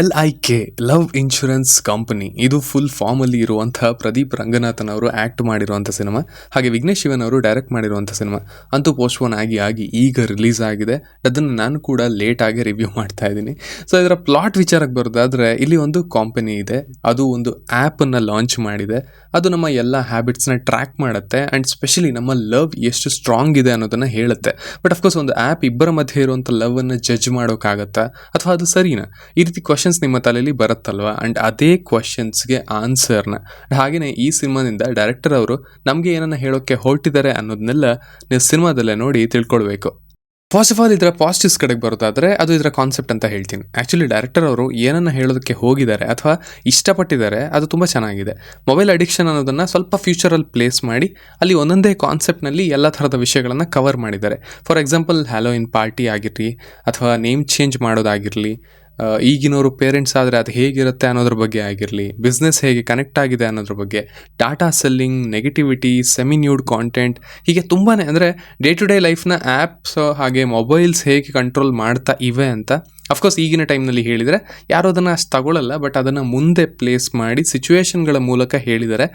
LIK love insurance company ಇದು full ಫಾರ್ಮಲ್ಲಿ ಇರುವಂತಹ ಪ್ರದೀಪ್ ರಂಗನಾಥನ್ ಅವರು ಆ್ಯಕ್ಟ್ ಮಾಡಿರುವಂಥ ಸಿನಿಮಾ. ಹಾಗೆ ವಿಘ್ನೇಶ್ ಶಿವನ್ ಅವರು ಡೈರೆಕ್ಟ್ ಮಾಡಿರುವಂಥ ಸಿನಿಮಾ. ಅಂತೂ ಪೋಸ್ಟ್ಪೋನ್ ಆಗಿ ಈಗ ರಿಲೀಸ್ ಆಗಿದೆ. ಅದನ್ನು ನಾನು ಕೂಡ ಲೇಟಾಗಿ ರಿವ್ಯೂ ಮಾಡ್ತಾ ಇದ್ದೀನಿ. ಸೊ ಇದರ ಪ್ಲಾಟ್ ವಿಚಾರಕ್ಕೆ ಬರೋದಾದರೆ, ಇಲ್ಲಿ ಒಂದು ಕಂಪನಿ ಇದೆ, ಅದು ಒಂದು ಆ್ಯಪನ್ನು ಲಾಂಚ್ ಮಾಡಿದೆ. ಅದು ನಮ್ಮ ಎಲ್ಲ ಹ್ಯಾಬಿಟ್ಸ್ನ ಟ್ರ್ಯಾಕ್ ಮಾಡುತ್ತೆ ಆ್ಯಂಡ್ ಸ್ಪೆಷಲಿ ನಮ್ಮ ಲವ್ ಎಷ್ಟು ಸ್ಟ್ರಾಂಗ್ ಇದೆ ಅನ್ನೋದನ್ನು ಹೇಳುತ್ತೆ. ಬಟ್ ಅಫ್ಕೋರ್ಸ್ ಒಂದು ಆ್ಯಪ್ ಇಬ್ಬರ ಮಧ್ಯೆ ಇರುವಂಥ ಲವನ್ನು ಜಡ್ಜ್ ಮಾಡೋಕ್ಕಾಗತ್ತಾ ಅಥವಾ ಅದು ಸರಿನಾ? ಈ ರೀತಿ ಕ್ವಶನ್ಸ್ ನಿಮ್ಮ ತಲೆಯಲ್ಲಿ ಬರುತ್ತಲ್ವಾ? ಆ್ಯಂಡ್ ಅದೇ ಕ್ವಶನ್ಸ್ಗೆ ಆನ್ಸರ್ನ ಹಾಗೆಯೇ ಈ ಸಿನಿಮಾದಿಂದ ಡೈರೆಕ್ಟರ್ ಅವರು ನಮಗೆ ಏನನ್ನ ಹೇಳೋಕ್ಕೆ ಹೊರಟಿದ್ದಾರೆ ಅನ್ನೋದನ್ನೆಲ್ಲ ನೀವು ಸಿನಿಮಾದಲ್ಲೇ ನೋಡಿ ತಿಳ್ಕೊಳ್ಬೇಕು. ಫಸ್ಟ್ ಆಫ್ ಆಲ್ ಇದರ ಪಾಸಿಟಿವ್ಸ್ ಕಡೆಗೆ ಬರೋದಾದರೆ, ಅದು ಇದರ ಕಾನ್ಸೆಪ್ಟ್ ಅಂತ ಹೇಳ್ತೀನಿ. ಆ್ಯಕ್ಚುಲಿ ಡೈರೆಕ್ಟರ್ ಅವರು ಏನನ್ನು ಹೇಳೋದಕ್ಕೆ ಹೋಗಿದ್ದಾರೆ ಅಥವಾ ಇಷ್ಟಪಟ್ಟಿದ್ದಾರೆ ಅದು ತುಂಬ ಚೆನ್ನಾಗಿದೆ. ಮೊಬೈಲ್ ಅಡಿಕ್ಷನ್ ಅನ್ನೋದನ್ನು ಸ್ವಲ್ಪ ಫ್ಯೂಚರಲ್ಲಿ ಪ್ಲೇಸ್ ಮಾಡಿ ಅಲ್ಲಿ ಒಂದೊಂದೇ ಕಾನ್ಸೆಪ್ಟ್ನಲ್ಲಿ ಎಲ್ಲ ಥರದ ವಿಷಯಗಳನ್ನು ಕವರ್ ಮಾಡಿದ್ದಾರೆ. ಫಾರ್ ಎಕ್ಸಾಂಪಲ್ ಹ್ಯಾಲೋಯಿನ್ ಪಾರ್ಟಿ ಆಗಿರಲಿ ಅಥವಾ ನೇಮ್ ಚೇಂಜ್ ಮಾಡೋದಾಗಿರಲಿ, ಈಗಿನವರು ಪೇರೆಂಟ್ಸ್ ಆದರೆ ಅದು ಹೇಗಿರುತ್ತೆ ಅನ್ನೋದ್ರ ಬಗ್ಗೆ ಆಗಿರಲಿ, ಬಿಸ್ನೆಸ್ ಹೇಗೆ ಕನೆಕ್ಟ್ ಆಗಿದೆ ಅನ್ನೋದ್ರ ಬಗ್ಗೆ, data selling, negativity, semi nude content, ಹೀಗೆ ತುಂಬಾ ಅಂದರೆ ಡೇ ಟು ಡೇ ಲೈಫ್ನ ಆ್ಯಪ್ಸ್ ಹಾಗೆ ಮೊಬೈಲ್ಸ್ ಹೇಗೆ ಕಂಟ್ರೋಲ್ ಮಾಡ್ತಾ ಇವೆ ಅಂತ. ಅಫ್ಕೋರ್ಸ್ ಈಗಿನ ಟೈಮ್ನಲ್ಲಿ ಹೇಳಿದರೆ ಯಾರು ಅದನ್ನು ಅಷ್ಟು ತಗೊಳ್ಳಲ್ಲ, ಬಟ್ ಅದನ್ನು ಮುಂದೆ ಪ್ಲೇಸ್ ಮಾಡಿ ಸಿಚುವೇಶನ್ಗಳ ಮೂಲಕ ಹೇಳಿದ್ದಾರೆ.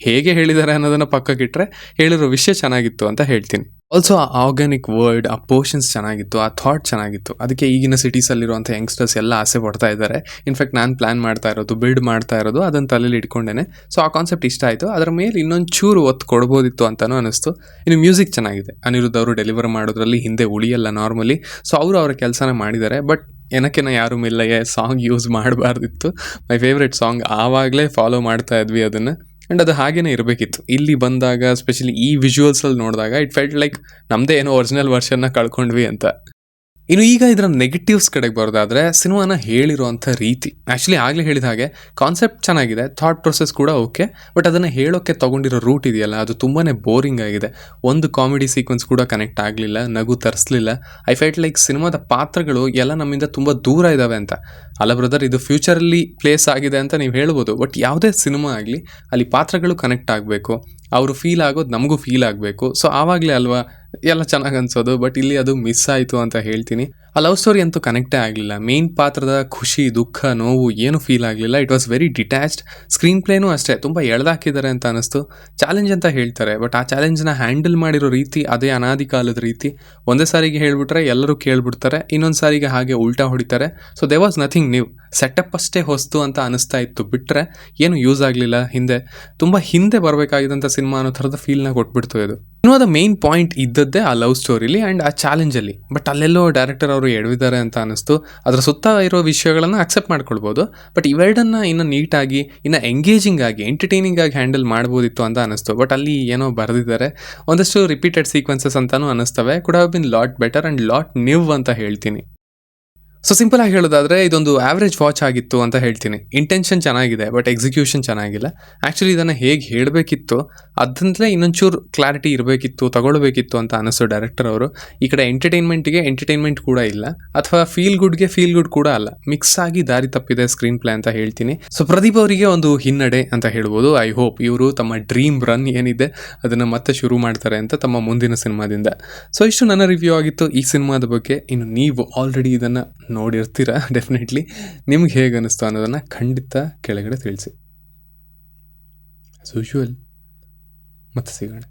ಹೇಗೆ ಹೇಳಿದ್ದಾರೆ ಅನ್ನೋದನ್ನು ಪಕ್ಕಕ್ಕಿಟ್ಟರೆ ಹೇಳಿರೋ ವಿಷಯ ಚೆನ್ನಾಗಿತ್ತು ಅಂತ ಹೇಳ್ತೀನಿ. ಆಲ್ಸೋ ಆ ಆರ್ಗ್ಯಾನಿಕ್ ವರ್ಡ್, ಆ ಪೋರ್ಷನ್ಸ್ ಚೆನ್ನಾಗಿತ್ತು, ಆ ಥಾಟ್ ಚೆನ್ನಾಗಿತ್ತು. ಅದಕ್ಕೆ ಈಗಿನ ಸಿಟೀಸಲ್ಲಿರುವಂಥ ಯಂಗ್ಸ್ಟರ್ಸ್ ಎಲ್ಲ ಆಸೆ ಪಡ್ತಾ ಇದ್ದಾರೆ. ಇನ್ಫ್ಯಾಕ್ಟ್ ನಾನು ಪ್ಲ್ಯಾನ್ ಮಾಡ್ತಾ ಇರೋದು, ಬಿಲ್ಡ್ ಮಾಡ್ತಾ ಇರೋದು ಅದನ್ನು ತಲೆಯಲ್ಲಿ ಇಟ್ಕೊಂಡೇನೆ. ಸೊ ಆ ಕಾನ್ಸೆಪ್ಟ್ ಇಷ್ಟ ಆಯಿತು. ಅದರ ಮೇಲೆ ಇನ್ನೊಂದು ಚೂರು ಒತ್ತು ಕೊಡ್ಬೋದಿತ್ತು ಅಂತಲೂ ಅನ್ನಿಸ್ತು. ಇನ್ನು ಮ್ಯೂಸಿಕ್ ಚೆನ್ನಾಗಿದೆ. ಅನಿರುದ್ಧ್ ಅವರು ಡೆಲಿವರ್ ಮಾಡೋದ್ರಲ್ಲಿ ಹಿಂದೆ ಉಳಿಯಲ್ಲ ನಾರ್ಮಲಿ. ಸೊ ಅವರು ಅವರ ಕೆಲಸನ ಮಾಡಿದ್ದಾರೆ. ಬಟ್ ಏನಕ್ಕೆನ ಯಾರು ಮಿಲ್ಲಯ್ಯ ಸಾಂಗ್ ಯೂಸ್ ಮಾಡಬಾರ್ದಿತ್ತು. ಮೈ ಫೇವ್ರೆಟ್ ಸಾಂಗ್, ಆವಾಗಲೇ ಫಾಲೋ ಮಾಡ್ತಾ ಇದ್ವಿ ಅದನ್ನು. ಆ್ಯಂಡ್ ಅದು ಹಾಗೇ ಇರಬೇಕಿತ್ತು. ಇಲ್ಲಿ ಬಂದಾಗ ಸ್ಪೆಷಲಿ ಈ ವಿಜುವಲ್ಸಲ್ಲಿ ನೋಡಿದಾಗ ಇಟ್ ಫೆಲ್ಟ್ ಲೈಕ್ ನಮ್ಮದೇ ಏನೋ ಒರಿಜಿನಲ್ ವರ್ಷನ್ನ ಕಳ್ಕೊಂಡ್ವಿ ಅಂತ. ಇನ್ನು ಈಗ ಇದರ ನೆಗೆಟಿವ್ಸ್ ಕಡೆಗೆ ಬರೋದಾದರೆ, ಸಿನಿಮಾನ ಹೇಳಿರುವಂಥ ರೀತಿ. ಆ್ಯಕ್ಚುಲಿ ಆಗಲೇ ಹೇಳಿದ ಹಾಗೆ ಕಾನ್ಸೆಪ್ಟ್ ಚೆನ್ನಾಗಿದೆ, ಥಾಟ್ ಪ್ರೊಸೆಸ್ ಕೂಡ ಓಕೆ. ಬಟ್ ಅದನ್ನು ಹೇಳೋಕ್ಕೆ ತೊಗೊಂಡಿರೋ ರೂಟ್ ಇದೆಯಲ್ಲ, ಅದು ತುಂಬಾ ಬೋರಿಂಗ್ ಆಗಿದೆ. ಒಂದು ಕಾಮಿಡಿ ಸೀಕ್ವೆನ್ಸ್ ಕೂಡ ಕನೆಕ್ಟ್ ಆಗಲಿಲ್ಲ, ನಗು ತರಿಸಲಿಲ್ಲ. ಐ ಫೆಲ್ಟ್ ಲೈಕ್ ಸಿನಿಮಾದ ಪಾತ್ರಗಳು ಎಲ್ಲ ನಮ್ಮಿಂದ ತುಂಬ ದೂರ ಇದ್ದಾವೆ ಅಂತ. ಅಲ್ಲ ಬ್ರದರ್, ಇದು ಫ್ಯೂಚರಲ್ಲಿ ಪ್ಲೇಸ್ ಆಗಿದೆ ಅಂತ ನೀವು ಹೇಳ್ಬೋದು. ಬಟ್ ಯಾವುದೇ ಸಿನಿಮಾ ಆಗಲಿ ಅಲ್ಲಿ ಪಾತ್ರಗಳು ಕನೆಕ್ಟ್ ಆಗಬೇಕು, ಅವರು ಫೀಲ್ ಆಗೋದು ನಮಗೂ ಫೀಲ್ ಆಗಬೇಕು. ಸೊ ಆವಾಗಲೇ ಅಲ್ವಾ ಎಲ್ಲ ಚೆನ್ನಾಗಿ ಅನ್ಸೋದು. ಬಟ್ ಇಲ್ಲಿ ಅದು ಮಿಸ್ ಆಯಿತು ಅಂತ ಹೇಳ್ತೀನಿ. ಆ ಲವ್ ಸ್ಟೋರಿ ಅಂತೂ ಕನೆಕ್ಟೇ ಆಗಲಿಲ್ಲ. ಮೇನ್ ಪಾತ್ರದ ಖುಷಿ, ದುಃಖ, ನೋವು ಏನು ಫೀಲ್ ಆಗಲಿಲ್ಲ. It was very detached. Screen ಪ್ಲೇನೂ ಅಷ್ಟೇ ತುಂಬ ಎಳ್ದಾಕಿದ್ದಾರೆ ಅಂತ ಅನ್ನಿಸ್ತು. ಚಾಲೆಂಜ್ ಅಂತ ಹೇಳ್ತಾರೆ, ಬಟ್ ಆ ಚಾಲೆಂಜ್ನ ಹ್ಯಾಂಡಲ್ ಮಾಡಿರೋ ರೀತಿ ಅದೇ ಅನಾದಿ ಕಾಲದ ರೀತಿ. ಒಂದೇ ಸಾರಿಗೆ ಹೇಳ್ಬಿಟ್ರೆ ಎಲ್ಲರೂ ಕೇಳ್ಬಿಡ್ತಾರೆ, ಇನ್ನೊಂದು ಸಾರಿಗೆ ಹಾಗೆ ಉಲ್ಟಾ ಹೊಡಿತಾರೆ. So they was nothing new. Setup ಅಷ್ಟೇ ಹೊಸ್ತು ಅಂತ ಅನಿಸ್ತಾ ಇತ್ತು, ಬಿಟ್ಟರೆ ಏನು ಯೂಸ್ ಆಗಲಿಲ್ಲ. ಹಿಂದೆ ಬರಬೇಕಾಗಿದ್ದಂಥ ಸಿನಿಮಾ ಅನ್ನೋ ಥರದ ಫೀಲ್ನ ಕೊಟ್ಬಿಡ್ತು ಇದು. ಸಿನಿಮಾದ ಮೇನ್ ಪಾಯಿಂಟ್ ಇದ್ದದ್ದೇ ಆ ಲವ್ ಸ್ಟೋರಿಲಿ ಆ್ಯಂಡ್ ಆ ಚಾಲೆಂಜಲ್ಲಿ. ಬಟ್ ಅಲ್ಲೆಲ್ಲೋ ಡೈರೆಕ್ಟರ್ ಅವರು ಎಡವಿದ್ದಾರೆ ಅಂತ ಅನ್ನಿಸ್ತು. ಅದರ ಸುತ್ತ ಇರೋ ವಿಷಯಗಳನ್ನು ಅಕ್ಸೆಪ್ಟ್ ಮಾಡ್ಕೊಳ್ಬೋದು. ಬಟ್ ಇವೆರಡನ್ನು ಇನ್ನು ನೀಟಾಗಿ, ಇನ್ನು ಎಂಗೇಜಿಂಗ್ ಆಗಿ, ಎಂಟರ್ಟೈನಿಂಗ್ ಆಗಿ ಹ್ಯಾಂಡಲ್ ಮಾಡ್ಬೋದಿತ್ತು ಅಂತ ಅನ್ನಿಸ್ತು. ಬಟ್ ಅಲ್ಲಿ ಏನೋ ಬರೆದಿದ್ದಾರೆ. ಒಂದಷ್ಟು ರಿಪೀಟೆಡ್ ಸೀಕ್ವೆನ್ಸಸ್ ಅಂತಲೂ ಅನ್ನಿಸ್ತವೆ. Could have been lot better and lot new ಅಂತ ಹೇಳ್ತೀನಿ. ಸೊ ಸಿಂಪಲ್ ಆಗಿ ಹೇಳೋದಾದರೆ ಇದೊಂದು ಆವ್ರೇಜ್ ವಾಚ್ ಆಗಿತ್ತು ಅಂತ ಹೇಳ್ತೀನಿ. ಇಂಟೆನ್ಷನ್ ಚೆನ್ನಾಗಿದೆ, ಬಟ್ ಎಕ್ಸಿಕ್ಯೂಷನ್ ಚೆನ್ನಾಗಿಲ್ಲ. ಆ್ಯಕ್ಚುಲಿ ಇದನ್ನು ಹೇಗೆ ಹೇಳಬೇಕಿತ್ತು ಅದಂತಲೇ ಇನ್ನೊಂಚೂರು ಕ್ಲಾರಿಟಿ ಇರಬೇಕಿತ್ತು, ತಗೊಳ್ಬೇಕಿತ್ತು ಅಂತ ಅನ್ನಿಸ್ತು ಡೈರೆಕ್ಟರ್ ಅವರು. ಈ ಕಡೆ ಎಂಟರ್ಟೈನ್ಮೆಂಟ್ಗೆ ಎಂಟರ್ಟೈನ್ಮೆಂಟ್ ಕೂಡ ಇಲ್ಲ, ಅಥವಾ ಫೀಲ್ ಗುಡ್ ಕೂಡ ಅಲ್ಲ. ಮಿಕ್ಸ್ ಆಗಿ ದಾರಿ ತಪ್ಪಿದೆ ಸ್ಕ್ರೀನ್ ಪ್ಲೇ ಅಂತ ಹೇಳ್ತೀನಿ. ಸೊ ಪ್ರದೀಪ್ ಅವರಿಗೆ ಒಂದು ಹಿನ್ನಡೆ ಅಂತ ಹೇಳ್ಬೋದು. ಐ ಹೋಪ್ ಇವರು ತಮ್ಮ ಡ್ರೀಮ್ ರನ್ ಏನಿದೆ ಅದನ್ನು ಮತ್ತೆ ಶುರು ಮಾಡ್ತಾರೆ ಅಂತ ತಮ್ಮ ಮುಂದಿನ ಸಿನಿಮಾದಿಂದ. ಸೊ ಇಷ್ಟು ನನ್ನ ರಿವ್ಯೂ ಆಗಿತ್ತು ಈ ಸಿನಿಮಾದ ಬಗ್ಗೆ. ಇನ್ನು ನೀವು ಆಲ್ರೆಡಿ ಇದನ್ನು ನೋಡಿರ್ತೀರ ಡೆಫಿನೆಟ್ಲಿ. ನಿಮ್ಗೆ ಹೇಗೆ ಅನ್ನಿಸ್ತು ಅನ್ನೋದನ್ನು ಖಂಡಿತ ಕೆಳಗಡೆ ತಿಳಿಸಿ. ಆಸ್ ಯೂಶುವಲ್ ಮತ್ತೆ ಸಿಗೋಣ.